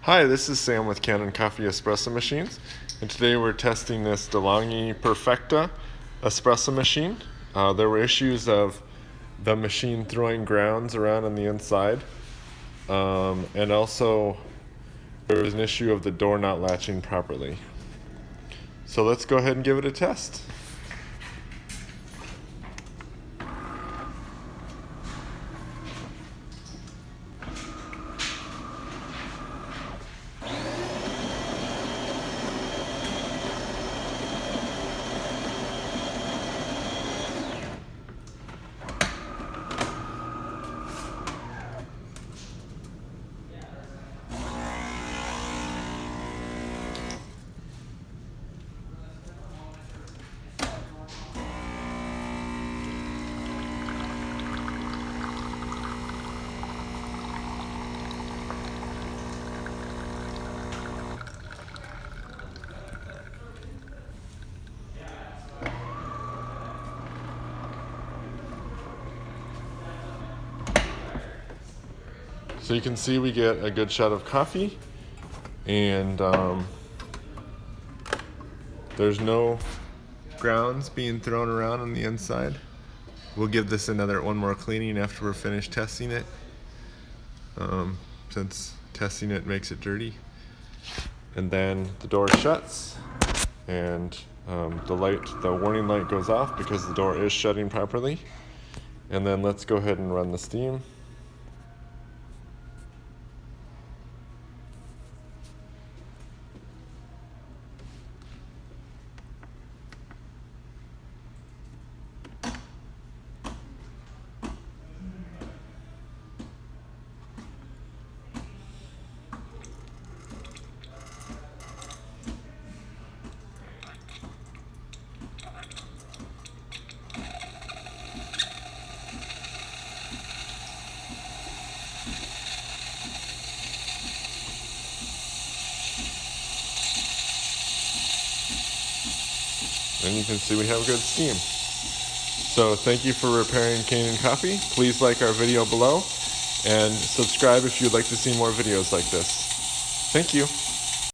Hi, this is Sam with Kanen Coffee Espresso Machines, and today we're testing this Delongi Perfecta espresso machine. There were issues of the machine throwing grounds around on the inside, and also there was an issue of the door not latching properly. So let's go ahead and give it a test. So you can see we get a good shot of coffee, and there's no grounds being thrown around on the inside. We'll give this one more cleaning after we're finished testing it, since testing it makes it dirty. And then the door shuts, and the warning light goes off because the door is shutting properly. And then let's go ahead and run the steam. And you can see we have good steam. So thank you for repairing Kanen Coffee. Please like our video below and subscribe if you'd like to see more videos like this. Thank you.